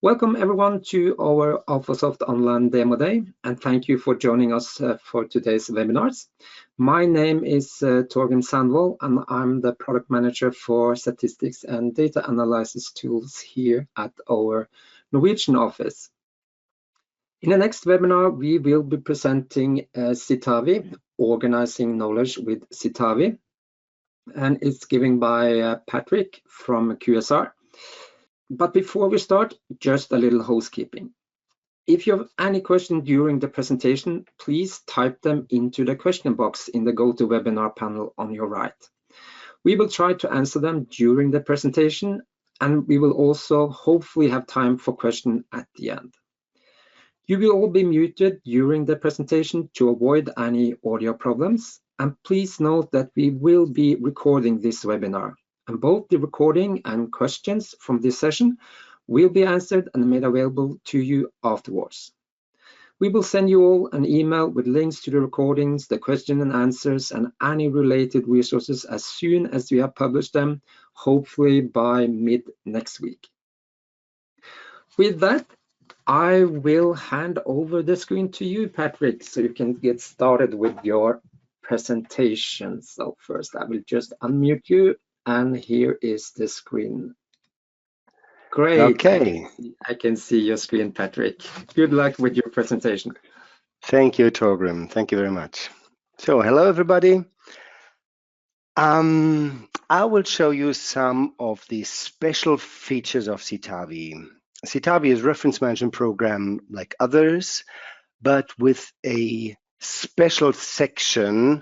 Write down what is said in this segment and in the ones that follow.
Welcome everyone to our Alfasoft online demo day, and thank you for joining us for today's webinars. My name is Torgrim Sandvold, and I'm the product manager for statistics and data analysis tools here at our Norwegian office. In the next webinar, we will be presenting Citavi, Organizing Knowledge with Citavi, and it's given by Patrick from QSR. But before we start, just a little housekeeping. If you have any questions during the presentation, please type them into the question box in the GoToWebinar panel on your right. We will try to answer them during the presentation, and we will also hopefully have time for questions at the end. You will all be muted during the presentation to avoid any audio problems, and please note that we will be recording this webinar. And both the recording and questions from this session will be answered and made available to you afterwards. We will send you all an email with links to the recordings, the question and answers, and any related resources as soon as we have published them, hopefully by mid next week. With that, I will hand over the screen to you, Patrick, so you can get started with your presentation. So first, I will just unmute you. And here is the screen. Great. Okay. I can see your screen, Patrick. Good luck with your presentation. Thank you, Torgrim. Thank you very much. So, hello, everybody. I will show you some of the special features of Citavi. Citavi is a reference management program like others, but with a special section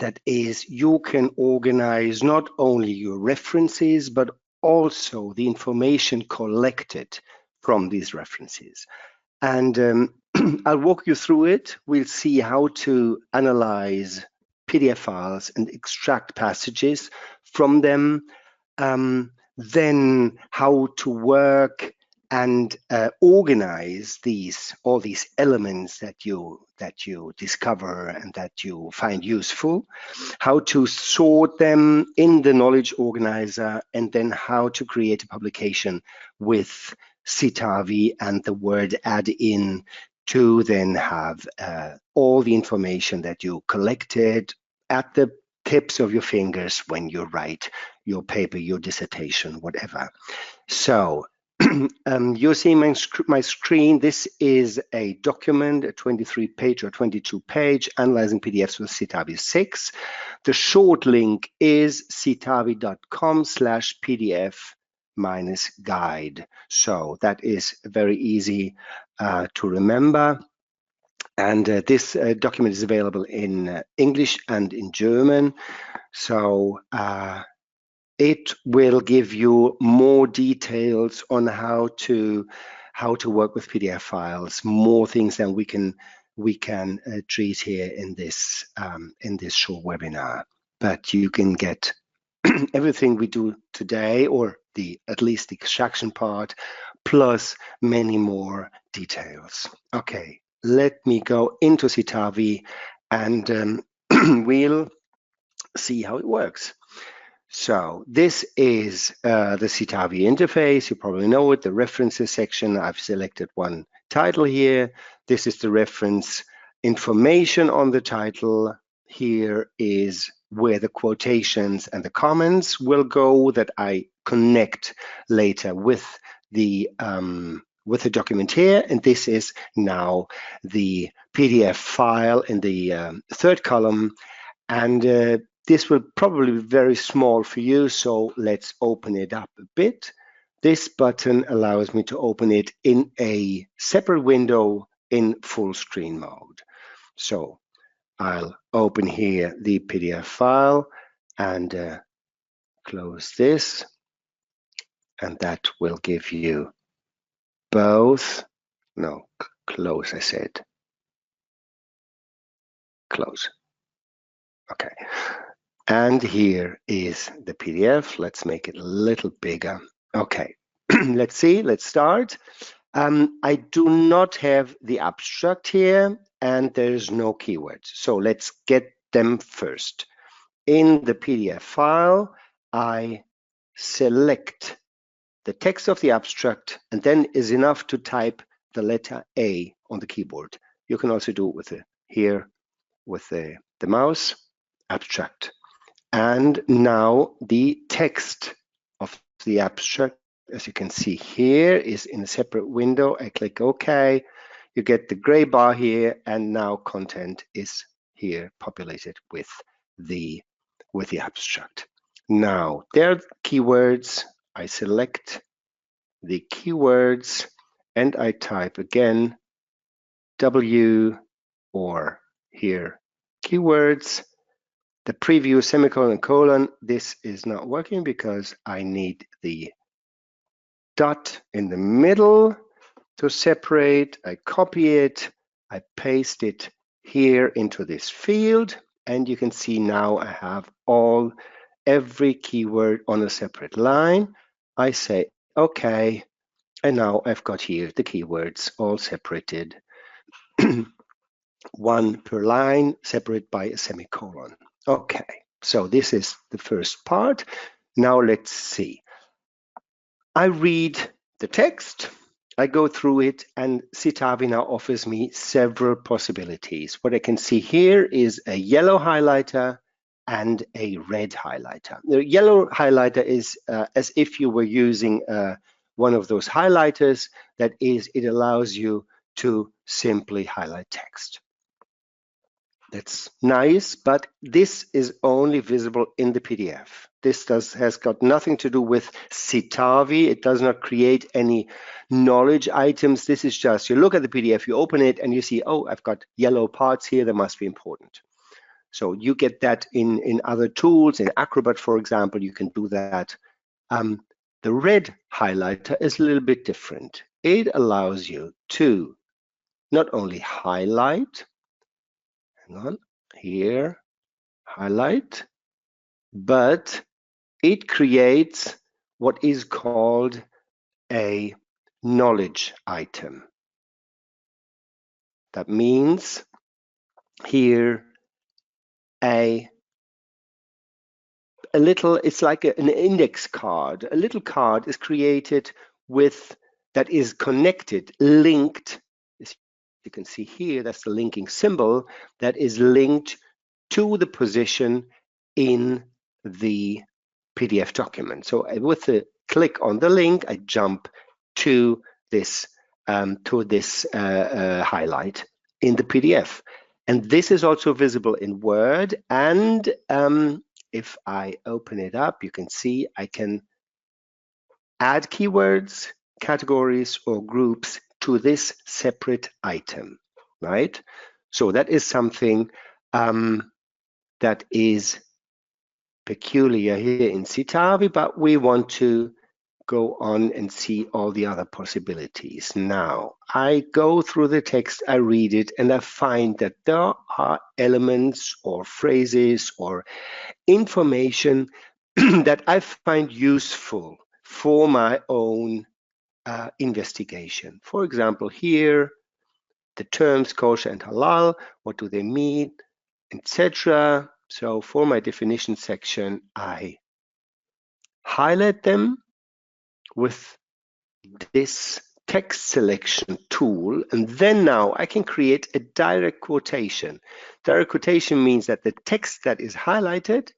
that is you can organize not only your references, but also the information collected from these references. And I'll walk you through it. We'll see how to analyze PDF files and extract passages from them, then how to work and organize all these elements that you discover and that you find useful, how to sort them in the knowledge organizer, and then how to create a publication with Citavi and the word add in to then have all the information that you collected at the tips of your fingers when you write your paper, your dissertation, whatever. So you see my screen. This is a document, a 23-page or 22-page, analyzing PDFs with Citavi 6. The short link is citavi.com/PDF-guide. So that is very easy to remember. And this document is available in English and in German. So it will give you more details on how to work with PDF files, more things than we can treat here in this short webinar. But you can get everything we do today, or at least the extraction part, plus many more details. Okay, let me go into Citavi and we'll see how it works. So this is the Citavi interface. You probably know it, the references section. I've selected one title here. This is the reference information on the title. Here is where the quotations and the comments will go that I connect later with the document here. And this is now the PDF file in the third column. And this will probably be very small for you, so let's open it up a bit. This button allows me to open it in a separate window in full screen mode. So I'll open here the PDF file and close this, and that will give you both, no, close, I said, close. Okay. And here is the PDF. Let's make it a little bigger. Okay, let's see, let's start. I do not have the abstract here and there's no keywords. So let's get them first. In the PDF file, I select the text of the abstract, and then is enough to type the letter A on the keyboard. You can also do it with here with the mouse, abstract. And now the text of the abstract, as you can see here, is in a separate window. I click OK. You get the gray bar here, and now content is here populated with the abstract. Now, there are keywords. I select the keywords and I type again W, or here keywords. The preview semicolon and colon, this is not working because I need the dot in the middle to separate. I copy it, I paste it here into this field, and you can see now I have every keyword on a separate line. I say OK, and now I've got here the keywords all separated, one per line, separated by a semicolon. Okay, so this is the first part. Now let's see. I read the text, I go through it, and Citavi now offers me several possibilities. What I can see here is a yellow highlighter and a red highlighter. The yellow highlighter is as if you were using one of those highlighters. That is, it allows you to simply highlight text. That's nice, but this is only visible in the PDF. This has got nothing to do with Citavi. It does not create any knowledge items. This is just, you look at the PDF, you open it, and you see, oh, I've got yellow parts here that must be important. So you get that in other tools. In Acrobat, for example, you can do that. The red highlighter is a little bit different. It allows you to not only highlight, hang on, here, highlight, but it creates what is called a knowledge item. That means here a little, it's like an index card. A little card is created with, that is connected, linked, as you can see here, that's the linking symbol, that is linked to the position in the PDF document. So with the click on the link, I jump to this highlight in the PDF. And this is also visible in Word. And if I open it up, you can see I can add keywords, categories, or groups to this separate item, right? So that is something that is peculiar here in Citavi, but we want to go on and see all the other possibilities. Now, I go through the text, I read it, and I find that there are elements or phrases or information that I find useful for my own investigation. For example, here, the terms kosher and halal, what do they mean, etc. So for my definition section, I highlight them with this text selection tool, and then now I can create a direct quotation. Direct quotation means that the text that is highlighted,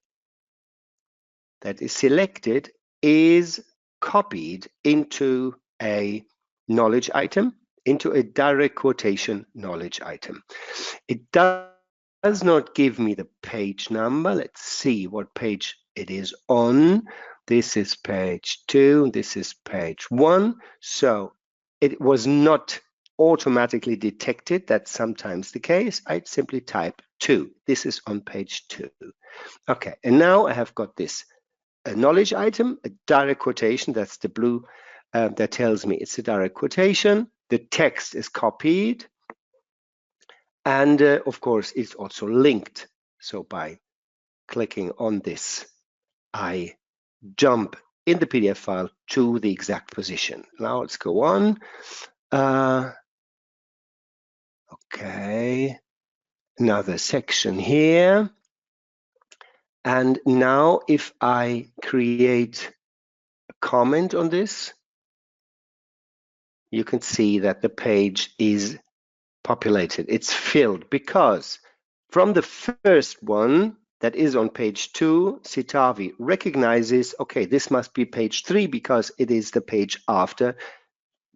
that is selected, is copied into a knowledge item, into a direct quotation knowledge item. It does not give me the page number. Let's see what page it is on. This is page 2, this is page 1. So it was not automatically detected. That's sometimes the case. I'd simply type 2. This is on page 2. Okay, and now I have got this knowledge item, a direct quotation. That's the blue that tells me it's a direct quotation. The text is copied. And of course, it's also linked. So by clicking on this, I jump in the PDF file to the exact position. Now let's go on. Okay, another section here. And now if I create a comment on this, you can see that the page is populated. It's filled because from the first one that is on page 2, Citavi recognizes, okay, this must be page 3 because it is the page after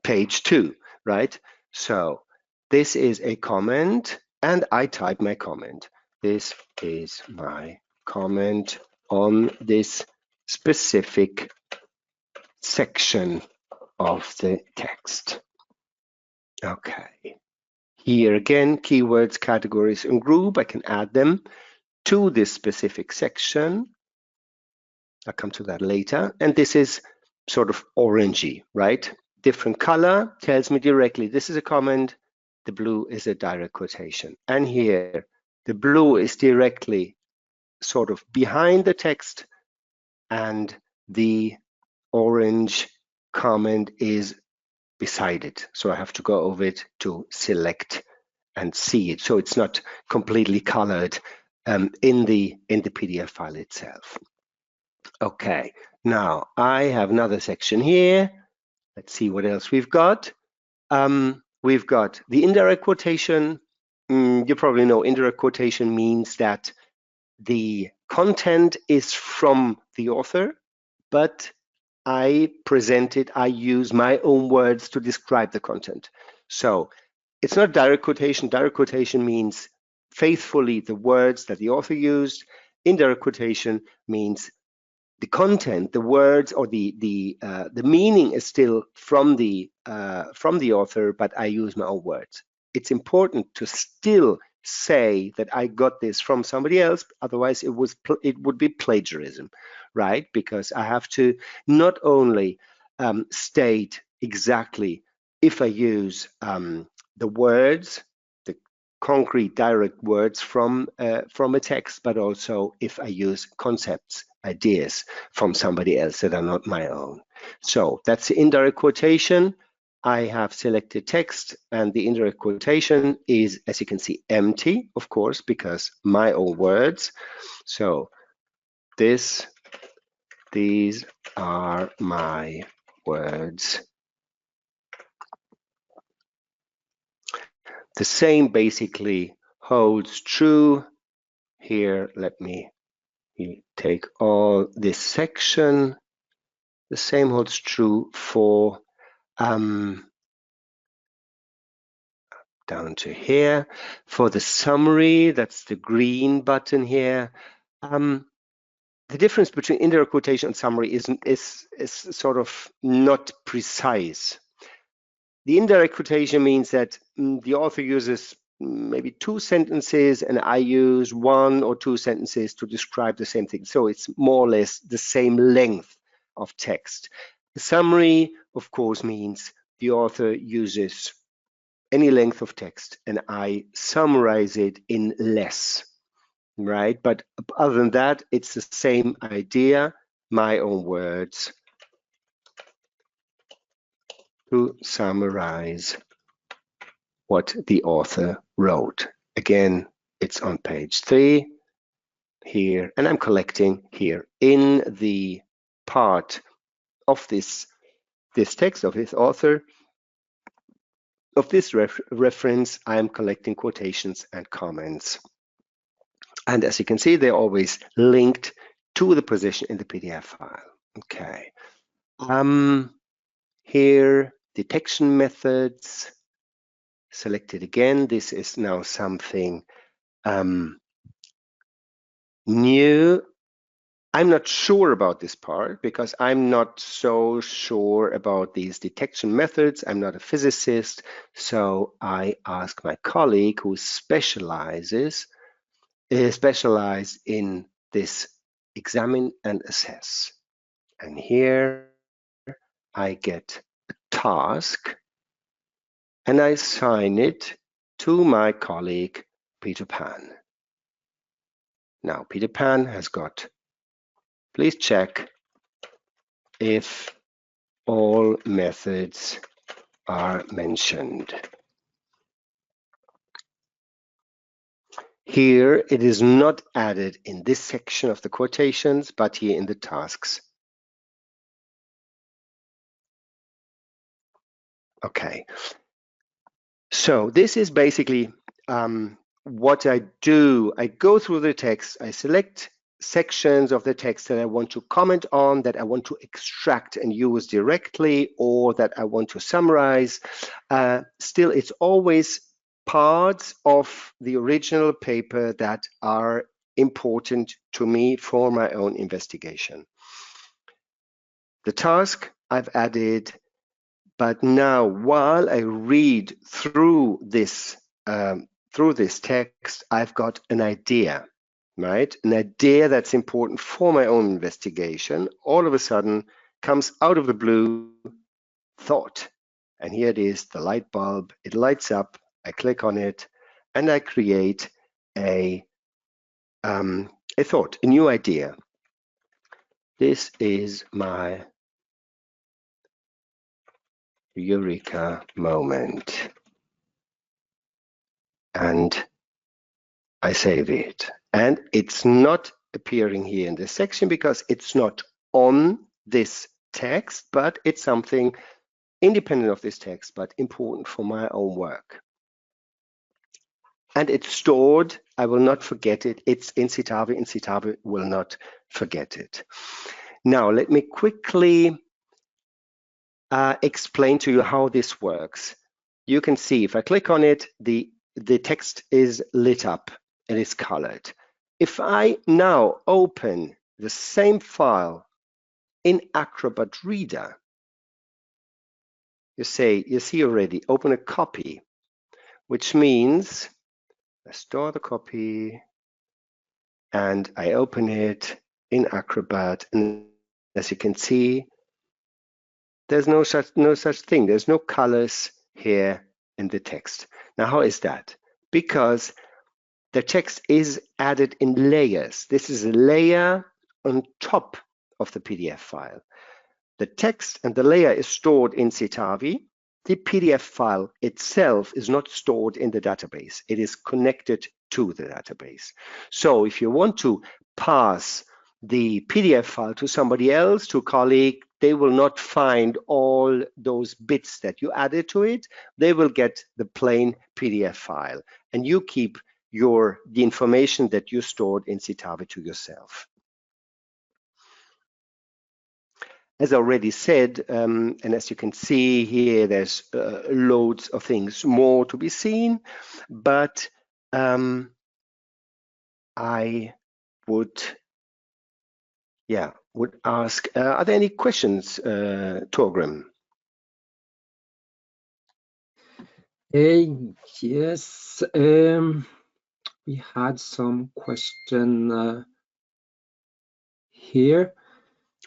page 2, right? So this is a comment, and I type my comment. This is my comment on this specific section of the text. Okay. Here again, keywords, categories, and group. I can add them to this specific section. I'll come to that later. And this is sort of orangey, right? Different color tells me directly this is a comment. The blue is a direct quotation. And here, the blue is directly sort of behind the text, and the orange comment is beside it. So I have to go over it to select and see it. So it's not completely colored in the PDF file itself. Okay, now I have another section here. Let's see what else we've got. We've got the indirect quotation. You probably know indirect quotation means that the content is from the author, but I use my own words to describe the content. So it's not direct quotation. Direct quotation means faithfully the words that the author used. Indirect quotation means the content, the words, or the meaning is still from the author, but I use my own words. It's important to still say that I got this from somebody else, otherwise it would be plagiarism, right? Because I have to not only state exactly if I use the words, the concrete direct words from a text, but also if I use concepts, ideas from somebody else that are not my own. So that's the indirect quotation. I have selected text, and the indirect quotation is, as you can see, empty, of course, because my own words. So these are my words. The same basically holds true here. Let me take all this section. The same holds true for down to here. For the summary, that's the green button here. The difference between indirect quotation and summary is sort of not precise. The indirect quotation means that the author uses maybe 2 sentences and I use 1 or 2 sentences to describe the same thing. So it's more or less the same length of text. The summary, of course, means the author uses any length of text and I summarize it in less, right? But other than that, it's the same idea, my own words to summarize what the author wrote. Again, it's on page 3 here, and I'm collecting here in the part of this text of this author, of this reference, I'm collecting quotations and comments. And as you can see, they're always linked to the position in the PDF file. Okay. Here, detection methods, selected again. This is now something new. I'm not sure about this part because I'm not so sure about these detection methods. I'm not a physicist, so I ask my colleague who specialized in this examine and assess. And here I get a task and I assign it to my colleague, Peter Pan. Now, Peter Pan has got, please check if all methods are mentioned. Here, it is not added in this section of the quotations, but here in the tasks. Okay. So this is basically what I do. I go through the text, I select sections of the text that I want to comment on, that I want to extract and use directly, or that I want to summarize. Still, it's always parts of the original paper that are important to me for my own investigation. The task I've added, but now while I read through this text, I've got an idea, right? An idea that's important for my own investigation. All of a sudden comes out of the blue, thought. And here it is, the light bulb. It lights up. I click on it, and I create a thought, a new idea. This is my eureka moment. And I save it. And it's not appearing here in this section because it's not on this text, but it's something independent of this text, but important for my own work. And it's stored. I will not forget it. It's in Citavi, and Citavi will not forget it. Now, let me quickly explain to you how this works. You can see if I click on it, the text is lit up and it's colored. If I now open the same file in Acrobat Reader, you see already, open a copy, which means I store the copy and I open it in Acrobat, and as you can see, there's no such thing. There's no colors here in the text. Now, how is that? Because the text is added in layers. This is a layer on top of the PDF file. The text and the layer is stored in Citavi. The PDF file itself is not stored in the database. It is connected to the database. So if you want to pass the PDF file to somebody else, to a colleague, they will not find all those bits that you added to it. They will get the plain PDF file, and you keep the information that you stored in Citavi to yourself. As I already said, and as you can see here, there's loads of things more to be seen, but I would ask, are there any questions, Torgrim? Yes, we had some question here.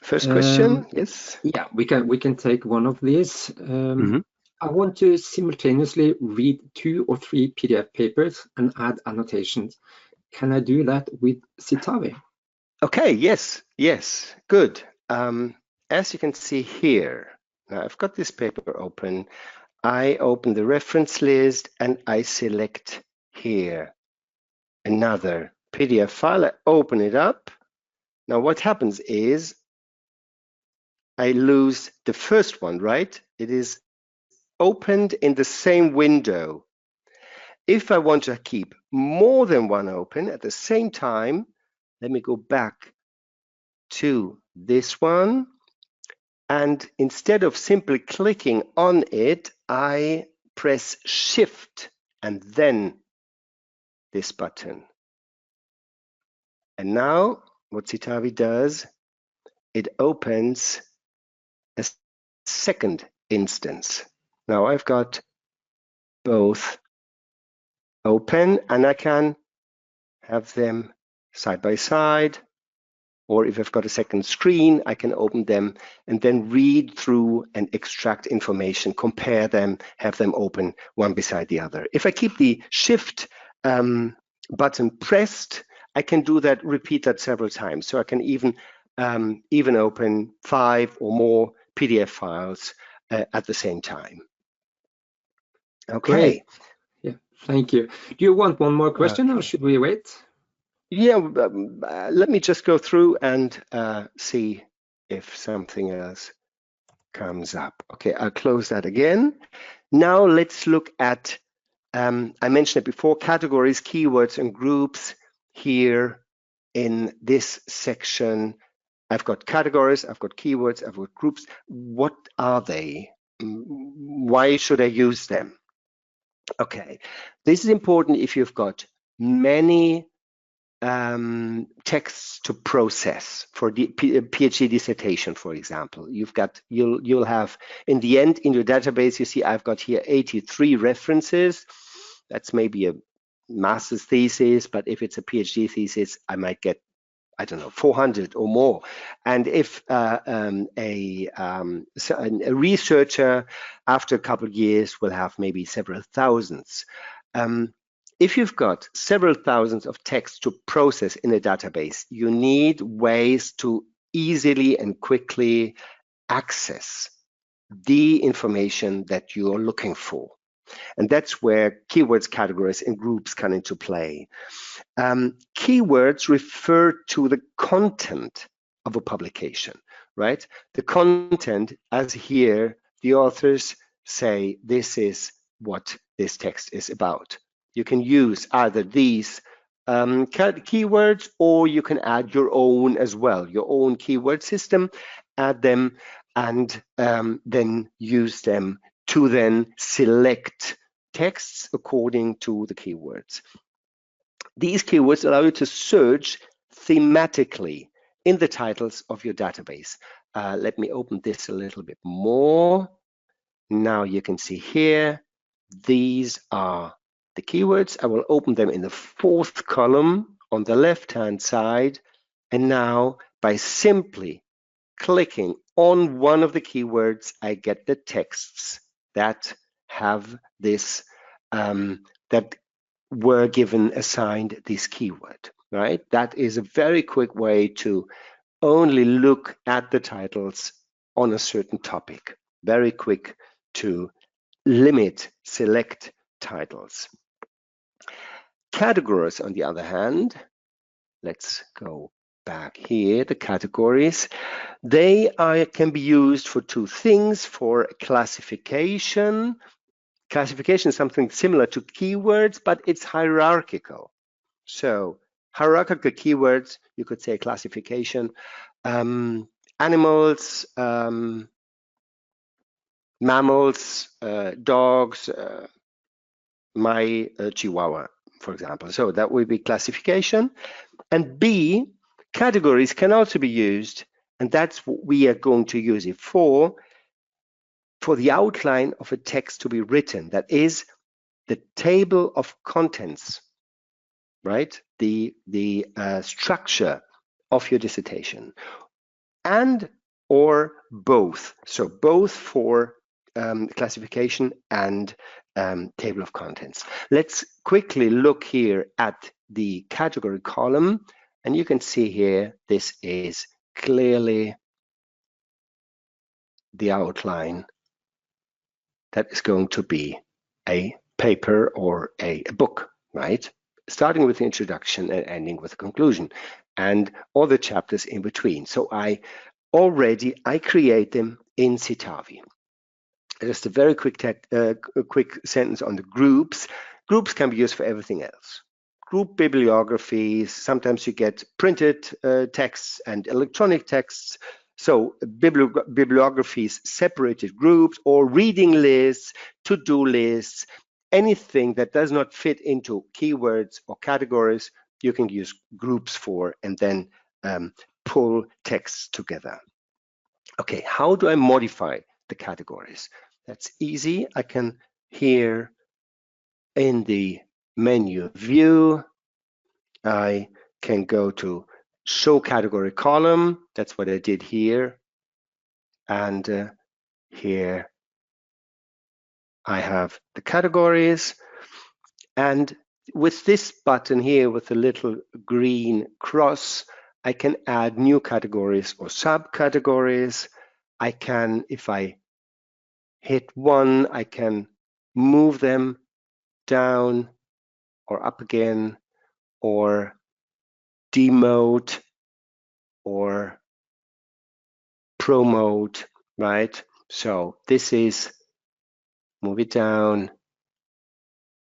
First question, yes. Yeah, we can take one of these. I want to simultaneously read 2 or 3 PDF papers and add annotations. Can I do that with Citavi? Okay, yes, good. As you can see here, now I've got this paper open. I open the reference list and I select here another PDF file. I open it up. Now what happens is I lose the first one, right? It is opened in the same window. If I want to keep more than one open at the same time, let me go back to this one. And instead of simply clicking on it, I press Shift and then this button. And now what Citavi does, it opens a second instance. Now I've got both open and I can have them side by side, or if I've got a second screen, I can open them and then read through and extract information, compare them, have them open one beside the other. If I keep the Shift button pressed, I can do that, repeat that several times. So I can even open 5 or more PDF files at the same time. Okay. Great. Yeah, thank you. Do you want one more question or should we wait? Yeah, let me just go through and see if something else comes up. Okay, I'll close that again. Now let's look at, I mentioned it before, categories, keywords, and groups. Here in this section, I've got categories, I've got keywords, I've got groups. What are they? Why should I use them? Okay, this is important if you've got many texts to process for the PhD dissertation, for example. You'll have, in the end, in your database, you see I've got here 83 references. That's maybe a master's thesis, but if it's a PhD thesis, I might get, I don't know, 400 or more. And if a researcher after a couple of years will have maybe several thousands. If you've got several thousands of texts to process in a database, you need ways to easily and quickly access the information that you're looking for. And that's where keywords, categories, and groups come into play. Keywords refer to the content of a publication, right? The content, as here, the authors say, this is what this text is about. You can use either these keywords, or you can add your own as well, your own keyword system, add them, and then use them to then select texts according to the keywords. These keywords allow you to search thematically in the titles of your database. Let me open this a little bit more. Now you can see here, these are the keywords. I will open them in the fourth column on the left-hand side. And now by simply clicking on one of the keywords, I get the texts that have this, that were assigned this keyword, right? That is a very quick way to only look at the titles on a certain topic. Very quick to select titles. Categories, on the other hand, let's go back here, the categories, they can be used for two things: for classification. Classification is something similar to keywords, but it's hierarchical. So hierarchical keywords, you could say classification, animals, mammals, dogs, my Chihuahua, for example. So that would be classification. And B, categories can also be used, and that's what we are going to use it for the outline of a text to be written. That is the table of contents, right? The structure of your dissertation, and or both. So both for classification and table of contents. Let's quickly look here at the category column, and you can see here this is clearly the outline that is going to be a paper or a book, right? Starting with the introduction and ending with the conclusion, and all the chapters in between. So I create them in Citavi. Just a very quick sentence on the groups. Groups can be used for everything else. Group bibliographies, sometimes you get printed texts and electronic texts. So bibliographies, separated groups, or reading lists, to-do lists, anything that does not fit into keywords or categories, you can use groups for, and then pull texts together. Okay, how do I modify the categories? That's easy. I can here in the menu view, I can go to show category column. That's what I did here. And here I have the categories. And with this button here with the little green cross, I can add new categories or subcategories. I can, if I hit one, I can move them down or up again, or demote or promote, right? So this is, move it down,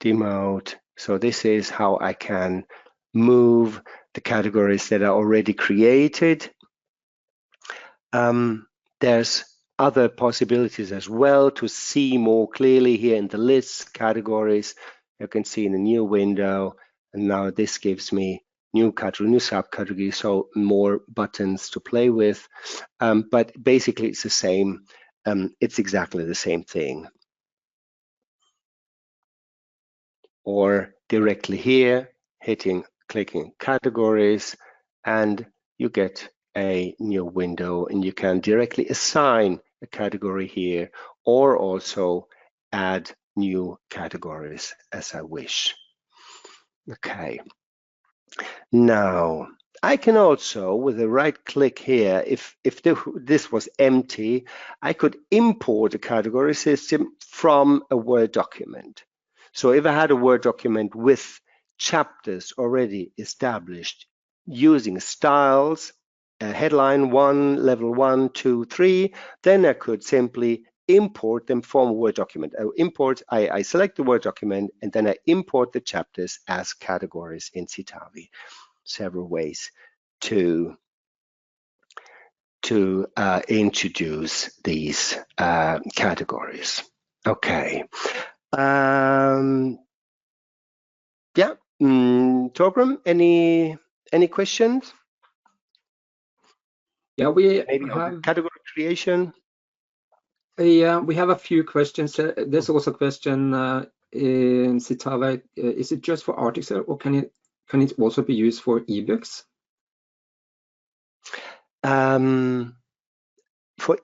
demote. So this is how I can move the categories that are already created. There's other possibilities as well to see more clearly here in the list categories. You can see in a new window, and now this gives me new category, new subcategory, so more buttons to play with. But basically it's the same. It's exactly the same thing. Or directly here, clicking categories, and you get a new window, and you can directly assign a category here, or also add new categories as I wish. Okay. Now, I can also, with a right click here, if this was empty, I could import a category system from a Word document. So if I had a Word document with chapters already established using styles, headline 1, level 1, 2, 3, then I could simply import them from a Word document. I select the Word document, and then I import the chapters as categories in Citavi. Several ways to introduce these categories. Okay. Yeah, Torgrim, any questions? Yeah, we Maybe have on category creation. we have a few questions. There's also a question in Citavi. Is it just for articles, or can it also be used for ebooks? For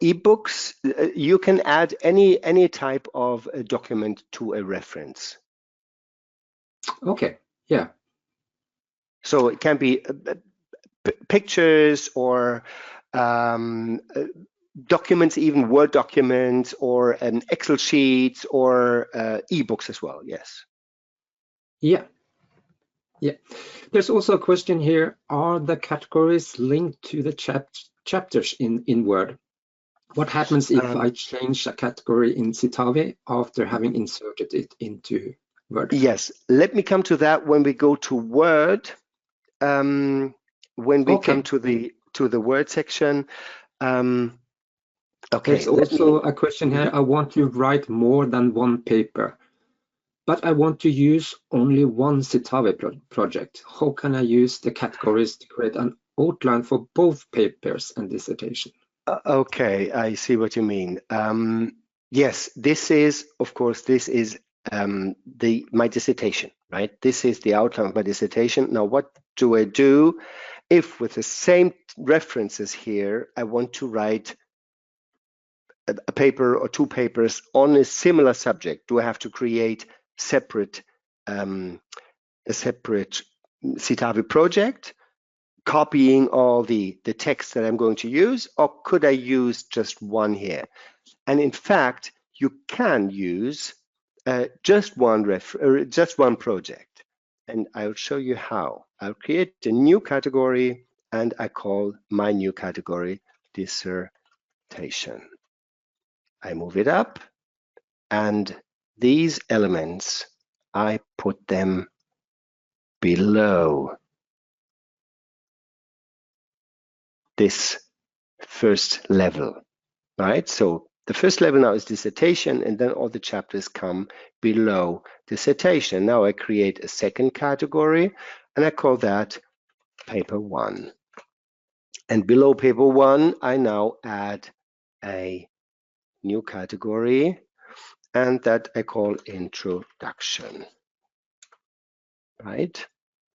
ebooks, you can add any type of a document to a reference. Okay. Yeah. So it can be pictures or documents, even Word documents, or an Excel sheets, or ebooks as well. Yes. Yeah. Yeah. There's also a question here: are the categories linked to the chapters in Word? What happens if I change a category in Citavi after having inserted it into Word? Yes, let me come to that when we go to Word. When we come to the Word section. Okay. There's also a question here. I want to write more than one paper, but I want to use only one Citavi project. How can I use the categories to create an outline for both papers and dissertation? Okay, I see what you mean. Yes, this is, of course, this is my dissertation, right? This is the outline of my dissertation. Now, what do I do if, with the same references here, I want to write a paper or two papers on a similar subject? Do I have to create a separate Citavi project, copying all the text that I'm going to use, or could I use just one here? And in fact, you can use just one project, and I'll show you how. I'll create a new category, and I call my new category dissertation. I move it up, and these elements, I put them below this first level, right? So the first level now is dissertation, and then all the chapters come below dissertation. Now I create a second category, and I call that paper 1. And below paper 1, I now add a new category, and that I call introduction, right?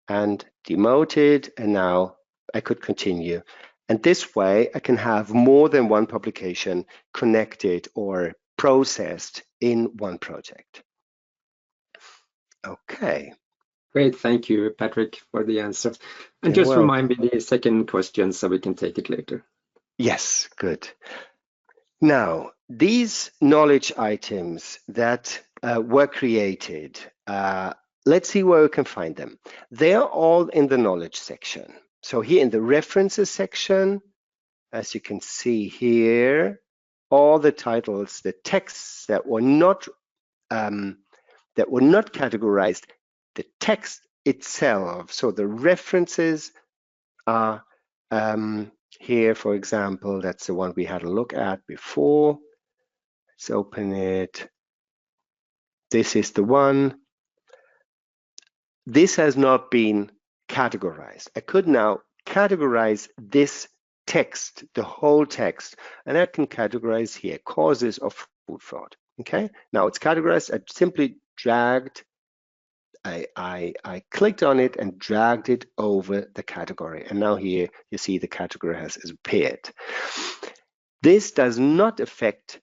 And demote it, and now I could continue. And this way I can have more than one publication connected or processed in one project. Okay. Great, thank you, Patrick, for the answer. And You're just welcome. remind me the second question so we can take it later. Yes, good. Now, these knowledge items that were created, let's see where we can find them. They're all in the knowledge section. So here in the references section, as you can see here, all the titles, the texts that were not categorized, the text itself. So the references are here, for example, that's the one we had a look at before. Let's open it. This is the one. This has not been categorized. I could now categorize this text, the whole text, and I can categorize here causes of food fraud. Okay, now it's categorized. I simply dragged, I clicked on it and dragged it over the category. And now here you see the category has appeared. This does not affect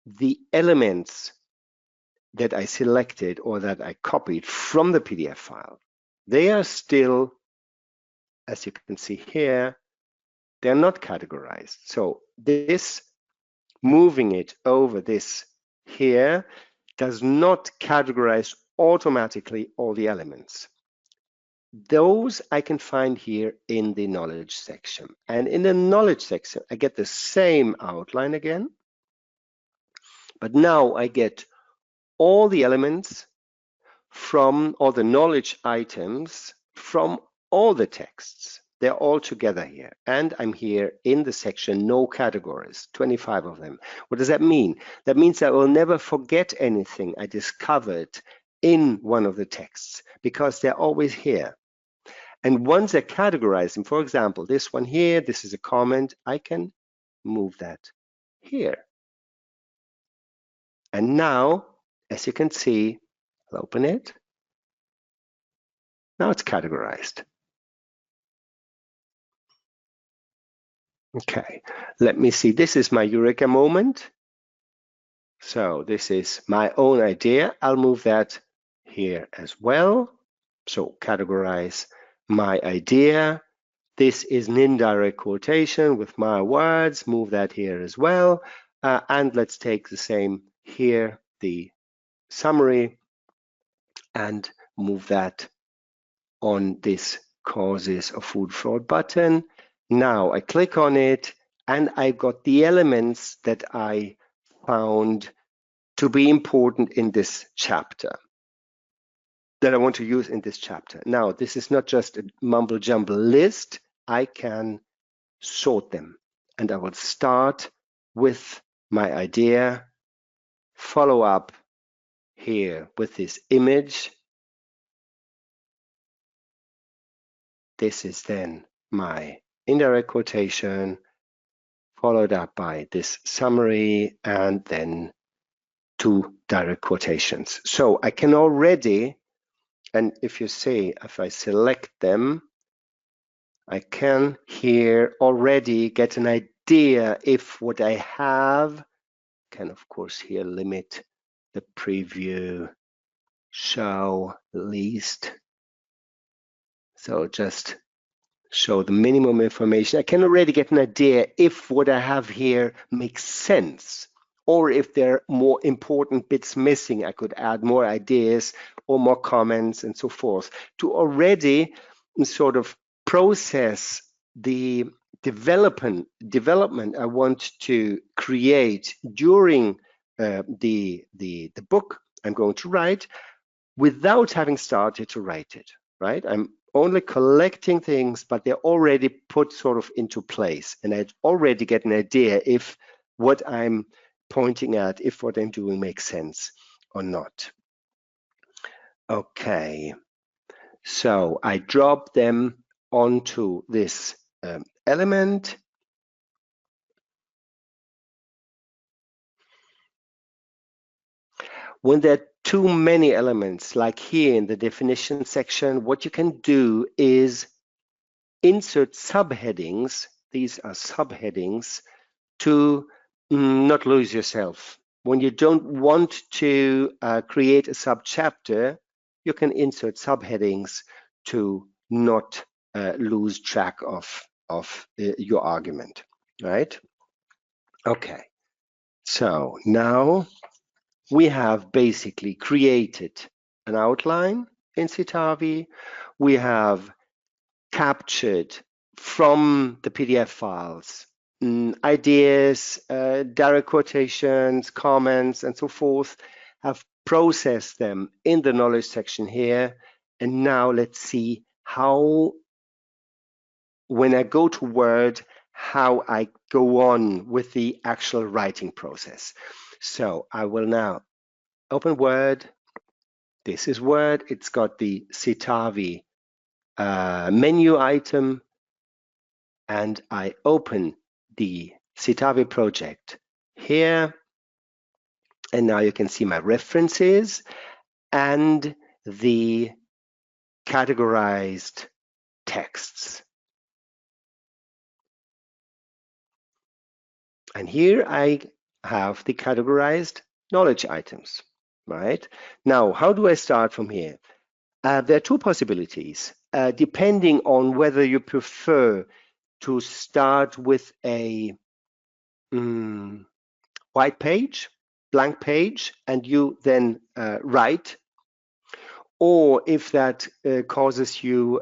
the elements that I selected or that I copied from the PDF file. They are still, as you can see here, they're not categorized. So this, moving it over this here, does not categorize automatically all the elements. Those I can find here in the knowledge section. And in the knowledge section, I get the same outline again, but now I get all the elements from all the knowledge items from all the texts. They're all together here. And I'm here in the section no categories, 25 of them. What does that mean? That means I will never forget anything I discovered in one of the texts because they're always here. And once I categorize them, for example, this one here, this is a comment, I can move that here. And now, as you can see, I'll open it. Now it's categorized. Okay, let me see. This is my Eureka moment. So this is my own idea. I'll move that here as well. So categorize my idea. This is an indirect quotation with my words. Move that here as well. And let's take the same here, the summary, and move that on this causes of food fraud button. Now I click on it and I got the elements that I found to be important in this chapter, that I want to use in this chapter. Now, this is not just a mumble jumble list. I can sort them, and I will start with my idea, follow up here with this image. This is then my indirect quotation, followed up by this summary, and then 2 direct quotations. So I can already, and if you see, if I select them, I can here already get an idea if what I have, can of course here limit the preview, show least. So just show the minimum information. I can already get an idea if what I have here makes sense, or if there are more important bits missing. I could add more ideas or more comments and so forth to already sort of process the development I want to create during the book I'm going to write without having started to write it, right? I'm only collecting things, but they're already put sort of into place, and I already get an idea if what I'm pointing at, if what I'm doing makes sense or not. Okay, so I drop them onto this element. When there are too many elements, like here in the definition section, what you can do is insert subheadings. These are subheadings to not lose yourself. When you don't want to create a subchapter, you can insert subheadings to not lose track of your argument, right? Okay, so now we have basically created an outline in Citavi. We have captured from the PDF files ideas, direct quotations, comments, and so forth. I've processed them in the knowledge section here. And now let's see how, when I go to Word, how I go on with the actual writing process. So I will now open Word. This is Word. It's got the Citavi menu item, and I open the Citavi project here. And now you can see my references and the categorized texts. And here I have the categorized knowledge items, right? Now, how do I start from here? There are two possibilities, depending on whether you prefer to start with a white page, blank page, and you then write, or if that causes you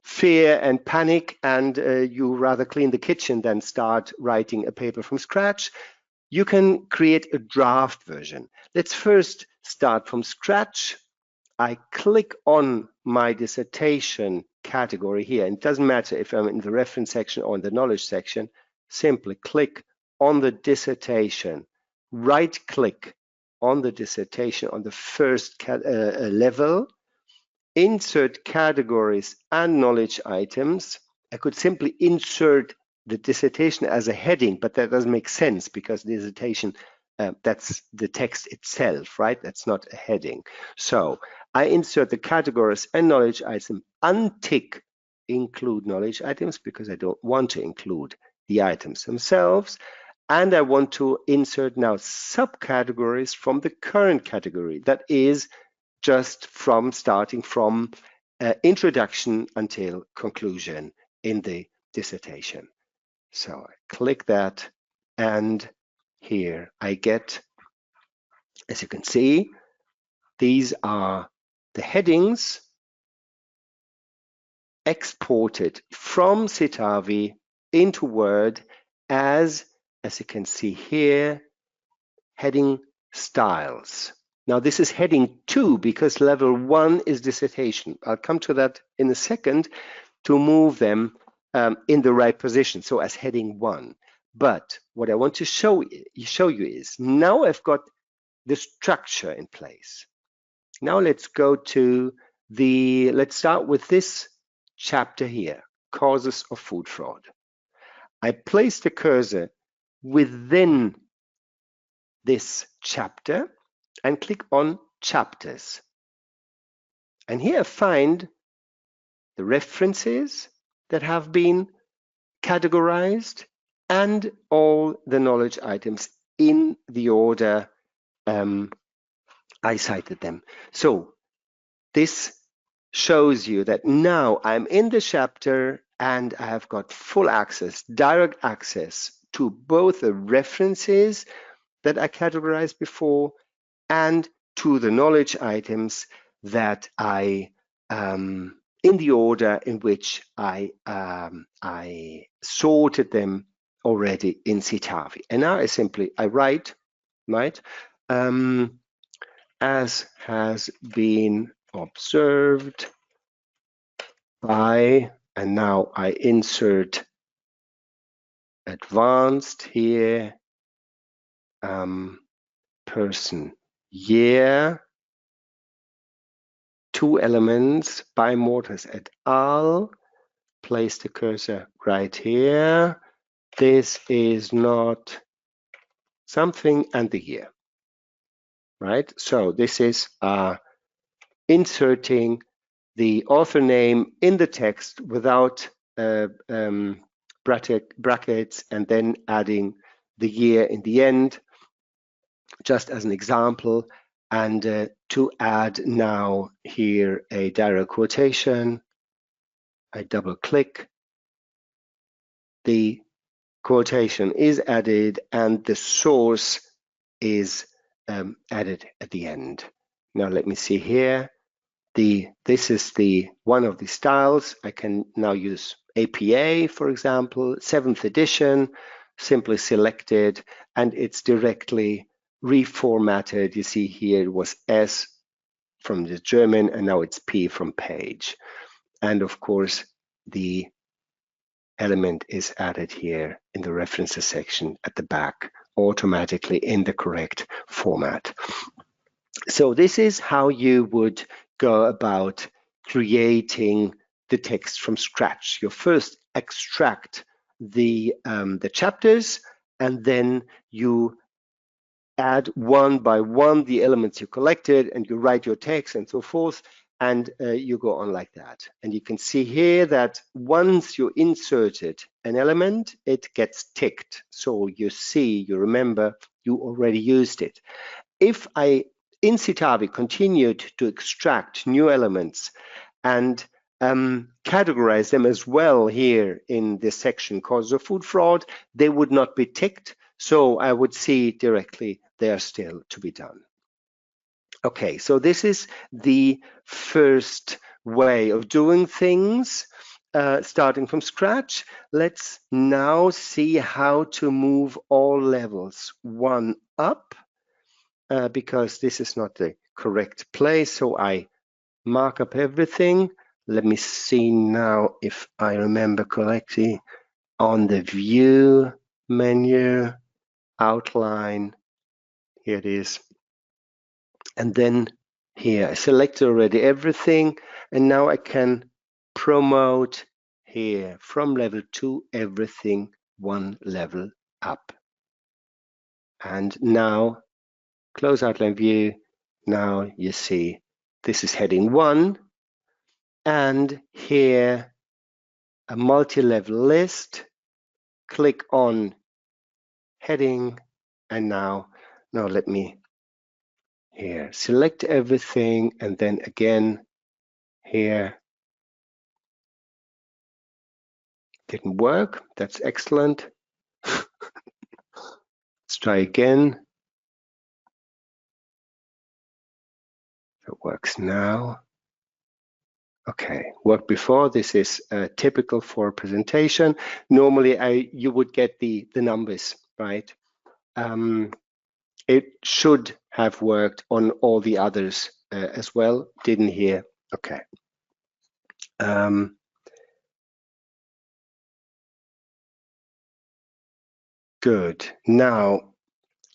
fear and panic, and you rather clean the kitchen than start writing a paper from scratch, you can create a draft version. Let's first start from scratch. I click on my dissertation category here, and it doesn't matter if I'm in the reference section or in the knowledge section. Simply click on the dissertation, right click on the dissertation on the first level, insert categories and knowledge items. I could simply insert the dissertation as a heading, but that doesn't make sense because dissertation, that's the text itself, right? That's not a heading. So I insert the categories and knowledge items, untick include knowledge items because I don't want to include the items themselves. And I want to insert now subcategories from the current category. That is just from starting from introduction until conclusion in the dissertation. So I click that, and here I get, as you can see, these are the headings exported from Citavi into Word as you can see here, heading styles. Now this is heading 2 because level 1 is dissertation. I'll come to that in a second to move them in the right position, so as heading 1. But what I want to show you is now I've got the structure in place. Now let's go to let's start with this chapter here, causes of food fraud. I place the cursor within this chapter and click on chapters. And here I find the references that have been categorized and all the knowledge items in the order I cited them. So this shows you that now I'm in the chapter and I have got full access, direct access to both the references that I categorized before and to the knowledge items that I in the order in which I sorted them already in Citavi. And now I write, right, as has been observed by, and now I insert advanced here, person year, 2 elements by Mortis et al. Place the cursor right here. This is not something and the year, right? So this is inserting the author name in the text without brackets and then adding the year in the end, just as an example. And to add now here a direct quotation, I double click, the quotation is added and the source is added at the end. Now let me see here. This is one of the styles. I can now use APA, for example, 7th edition, simply selected, and it's directly reformatted. You see here it was S from the German, and now it's P from page. And of course, the element is added here in the references section at the back, automatically in the correct format. So this is how you would go about creating the text from scratch. You first extract the chapters, and then you add one by one the elements you collected, and you write your text and so forth, and you go on like that. And you can see here that once you inserted an element, it gets ticked. So you see, you remember, you already used it. If I, in Citavi, continued to extract new elements and categorize them as well here in this section causes of food fraud, they would not be ticked. So I would see directly they are still to be done. Okay, so this is the first way of doing things, starting from scratch. Let's now see how to move all levels one up, because this is not the correct place. So I mark up everything. Let me see now if I remember correctly. On the view menu, outline, here it is. And then here I selected already everything, and now I can promote here from level 2 everything one level up. And now close outline view. Now you see this is heading 1, and here a multi-level list. Click on heading, and now let me here select everything, and then again here. Didn't work. That's excellent. Let's try again. It works now. Okay, worked before. This is typical for a presentation. Normally, you would get the numbers, right? It should have worked on all the others as well. Didn't here. Okay. Good. Now,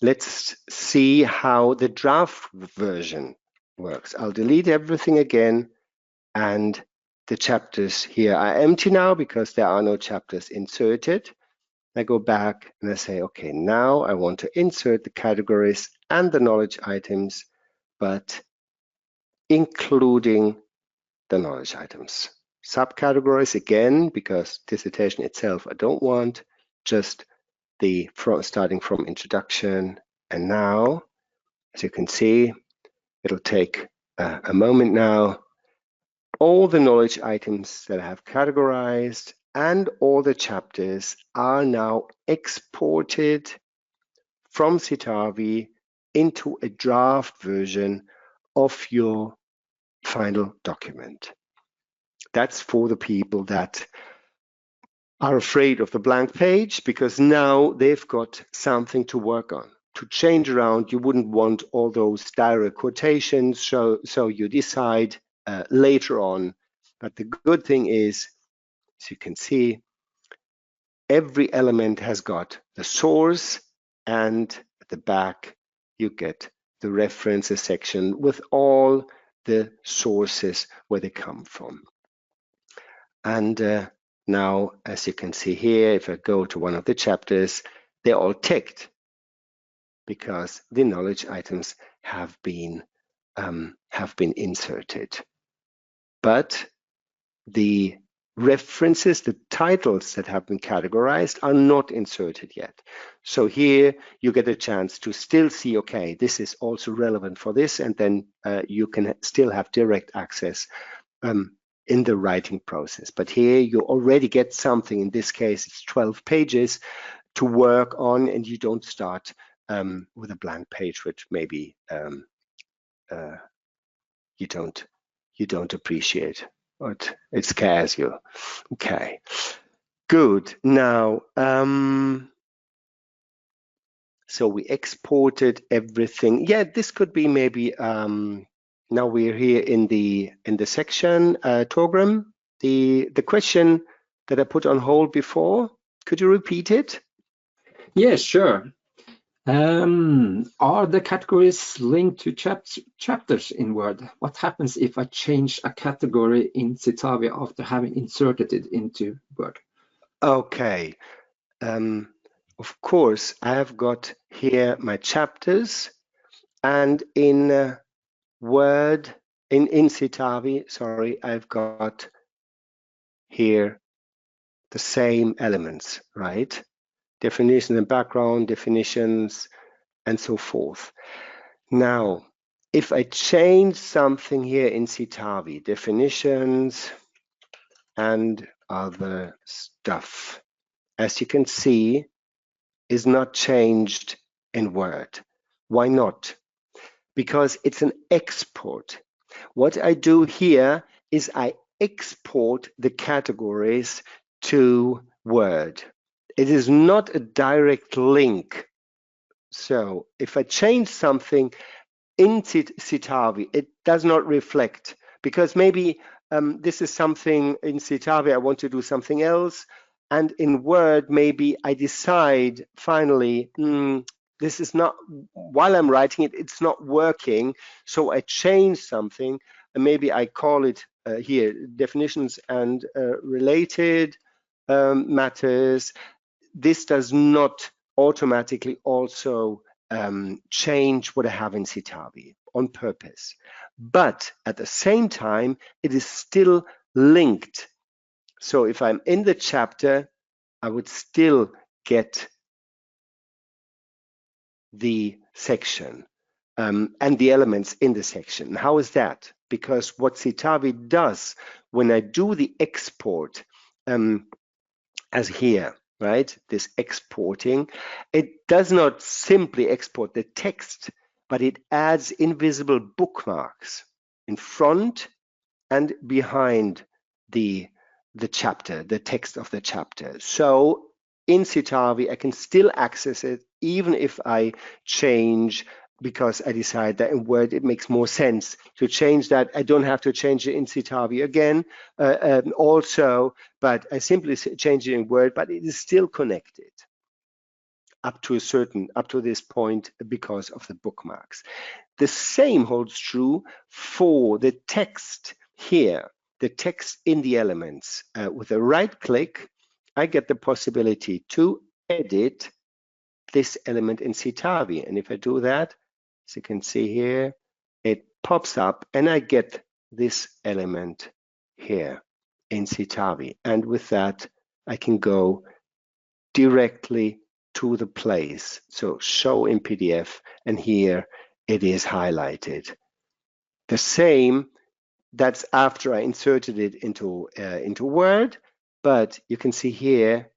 let's see how the draft version works. I'll delete everything again, and the chapters here are empty now because there are no chapters inserted. I go back and I say, okay, now I want to insert the categories and the knowledge items, but including the knowledge items. Subcategories again, because dissertation itself I don't want, just the starting from introduction. And now, as you can see, it'll take a moment now. All the knowledge items that I have categorized and all the chapters are now exported from Citavi into a draft version of your final document. That's for the people that are afraid of the blank page, because now they've got something to work on. To change around, you wouldn't want all those direct quotations, so you decide later on. But the good thing is, as you can see, every element has got the source, and at the back you get the references section with all the sources where they come from. And now, as you can see here, if I go to one of the chapters, they're all ticked because the knowledge items have been inserted. But the references, the titles that have been categorized are not inserted yet. So here you get a chance to still see, okay, this is also relevant for this, and then you can still have direct access in the writing process. But here you already get something. In this case, it's 12 pages to work on, and you don't start with a blank page, which maybe you don't appreciate. but it scares you. Okay, good. Now, so we exported everything. Yeah, this could be maybe. Now we're here in the section. Torgrim, the question that I put on hold before. Could you repeat it? Yeah, sure. Are the categories linked to chapters in Word? What happens if I change a category in Citavi after having inserted it into Word? Okay. Of course, I have got here my chapters, and in Word, in Citavi, sorry, I've got here the same elements, right? Definition and background, definitions, and so forth. Now, if I change something here in Citavi, definitions and other stuff, as you can see, is not changed in Word. Why not? Because it's an export. What I do here is I export the categories to Word. It is not a direct link. So if I change something in Citavi, it does not reflect, because maybe this is something in Citavi, I want to do something else, and in Word, maybe I decide finally, this is not, while I'm writing it, it's not working, so I change something, and maybe I call it here, definitions and related matters. This does not automatically also change what I have in Citavi on purpose. But at the same time, it is still linked. So if I'm in the chapter, I would still get the section and the elements in the section. How is that? Because what Citavi does when I do the export, as here, right? This exporting, it does not simply export the text, but it adds invisible bookmarks in front and behind the chapter, the text of the chapter. So in Citavi, I can still access it even if I change, because I decide that in Word it makes more sense to change that. I don't have to change it in Citavi again also, but I simply change it in Word, but it is still connected up to this point because of the bookmarks. The same holds true for the text here, the text in the elements. With a right click, I get the possibility to edit this element in Citavi. And if I do that, as you can see here, it pops up and I get this element here in Citavi. And with that, I can go directly to the place. So show in PDF, and here it is highlighted. The same, that's after I inserted it into Word, but you can see here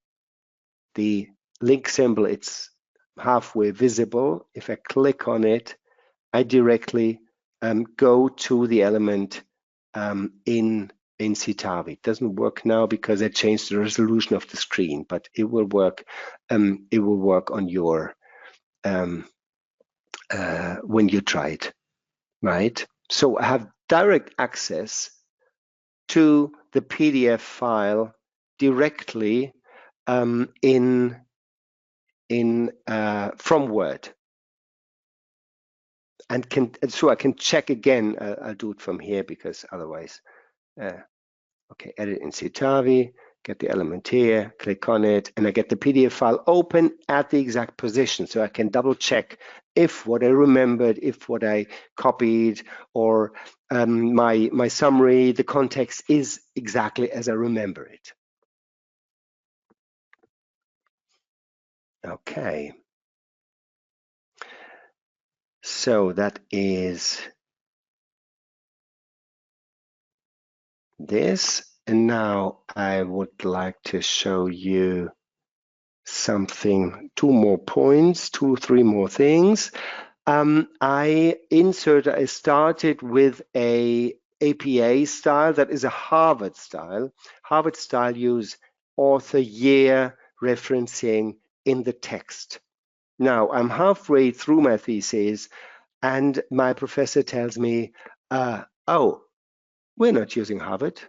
the link symbol, it's halfway visible. If I click on it, I directly go to the element in Citavi. It doesn't work now because I changed the resolution of the screen, but it will work. It will work on your when you try it, right? So I have direct access to the PDF file directly from Word, and so I can check again. I'll do it from here because otherwise. Okay, edit in Citavi, get the element here, click on it, and I get the PDF file open at the exact position. So I can double check if what I remembered, if what I copied, or my summary, the context is exactly as I remember it. Okay. So that is this. And now I would like to show you something, three more things. I started with a APA style. That is a Harvard style. Harvard style use author year referencing in the text. Now, I'm halfway through my thesis and my professor tells me, oh, we're not using Harvard.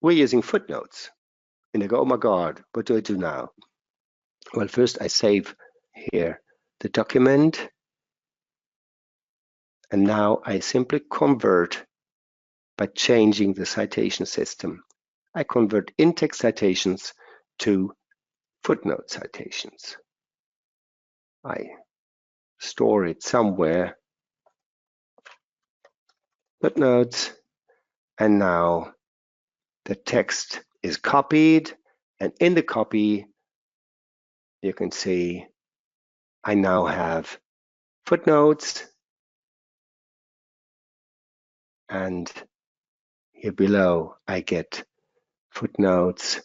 We're using Footnotes. And I go, oh my God, what do I do now? Well, first I save here the document. And now I simply convert by changing the citation system. I convert in-text citations to footnote citations. I store it somewhere, footnotes, and now the text is copied, and in the copy you can see I now have footnotes, and here below I get footnotes.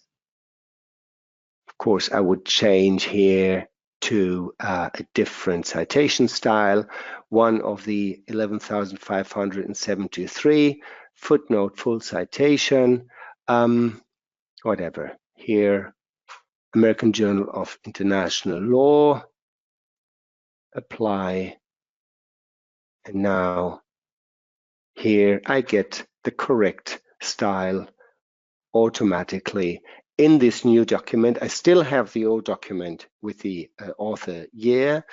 Of course, I would change here to a different citation style, one of the 11,573, footnote full citation, whatever. Here, American Journal of International Law, apply, and now here I get the correct style automatically in this new document. I still have the old document with the author year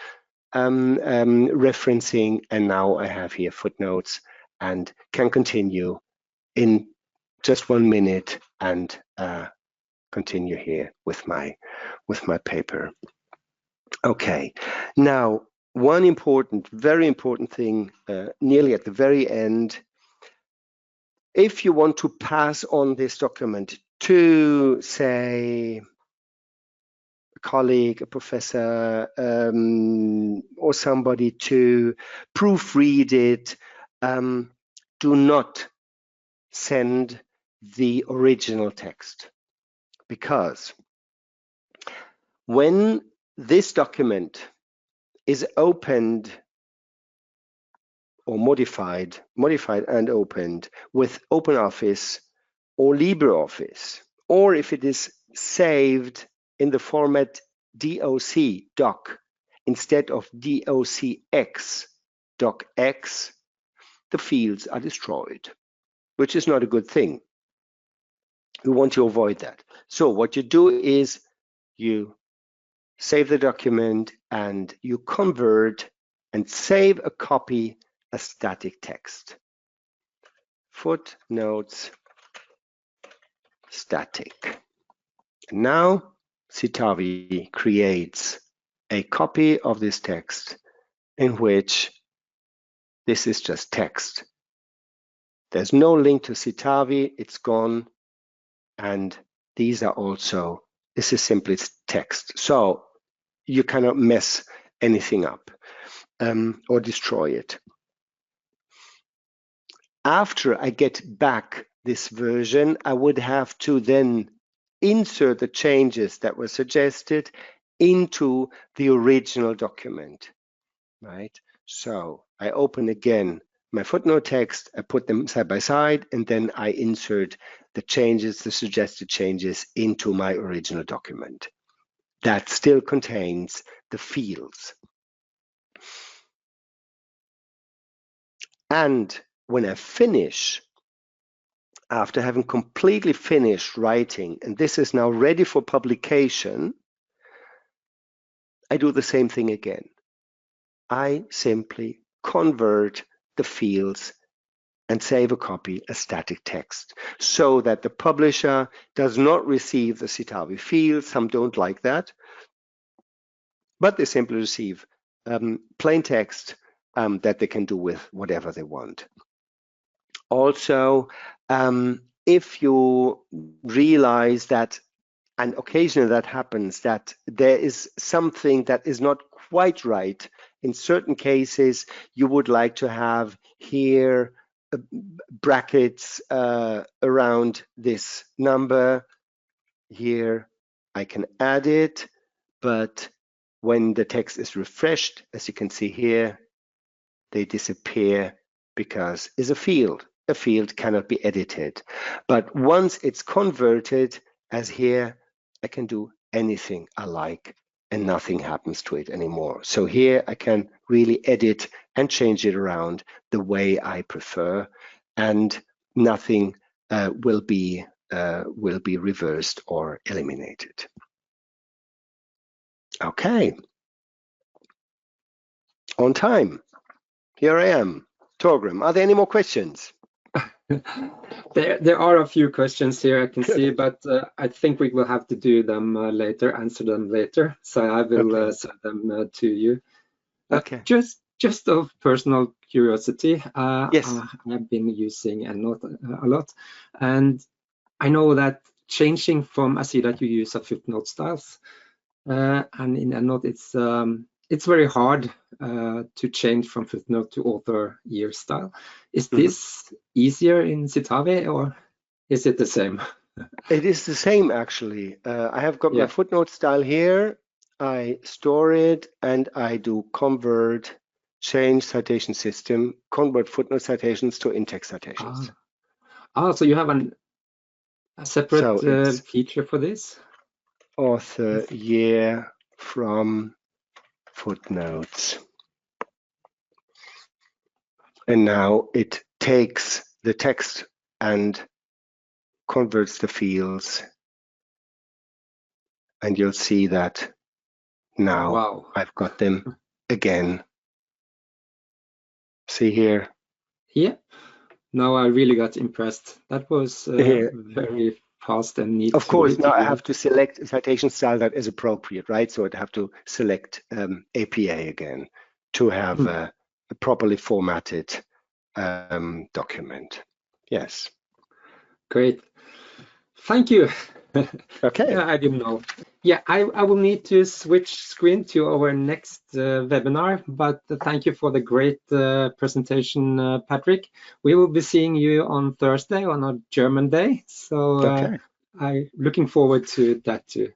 referencing, and now I have here footnotes and can continue in just 1 minute and continue here with my paper. Okay, now one important, very important thing nearly at the very end. If you want to pass on this document to, say, a colleague, a professor, or somebody to proofread it, do not send the original text, because when this document is opened or modified and opened with OpenOffice or LibreOffice, or if it is saved in the format DOC doc instead of DOCX docx, the fields are destroyed, which is not a good thing. We want to avoid that. So what you do is you save the document and you convert and save a copy as static text. Footnotes static. And now Citavi creates a copy of this text in which this is just text. There's no link to Citavi, it's gone, and these are also, this is simply text. So you cannot mess anything up or destroy it. After I get back this version, I would have to then insert the changes that were suggested into the original document, right? So I open again my footnote text, I put them side by side, and then I insert the changes, the suggested changes into my original document. That still contains the fields. And when I finish, after having completely finished writing, and this is now ready for publication, I do the same thing again. I simply convert the fields and save a copy as static text so that the publisher does not receive the Citavi fields. Some don't like that, but they simply receive plain text that they can do with whatever they want. Also, if you realize that, and occasionally that happens, that there is something that is not quite right, in certain cases, you would like to have here brackets around this number. Here I can add it, but when the text is refreshed, as you can see here, they disappear because it's a field a field cannot be edited. But once it's converted, as here, I can do anything I like and nothing happens to it anymore. So here I can really edit and change it around the way I prefer, and nothing will be reversed or eliminated. Okay, on time. Here I am. Torgrim, are there any more questions? There are a few questions here I can see, but I think we will have to do them later, answer them later. So I will send them to you. Okay. Just of personal curiosity, Yes. I've been using EndNote a lot, and I know that changing from, I see that you use a footnote styles, and in EndNote it's very hard to change from footnote to author year style. Is this easier in Citavi, or is it the same? It is the same, actually. I have got my footnote style here. I store it and I do convert, change citation system, convert footnote citations to in-text citations. So you have a separate feature for this? Author year from footnotes. And now it takes the text and converts the fields. And you'll see that now I've got them again. See here? Yeah. Now I really got impressed. That was very fast and neat. Of course, now I have to select a citation style that is appropriate, right? So I'd have to select APA again to have a properly formatted document. Yes. Great. Thank you. Okay. I didn't know. Yeah, I will need to switch screen to our next webinar, but thank you for the great presentation, Patrick. We will be seeing you on Thursday on a German day. So I'm looking forward to that too.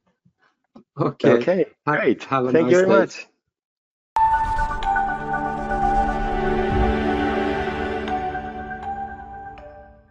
Okay. Okay, great. Have a Thank you very much.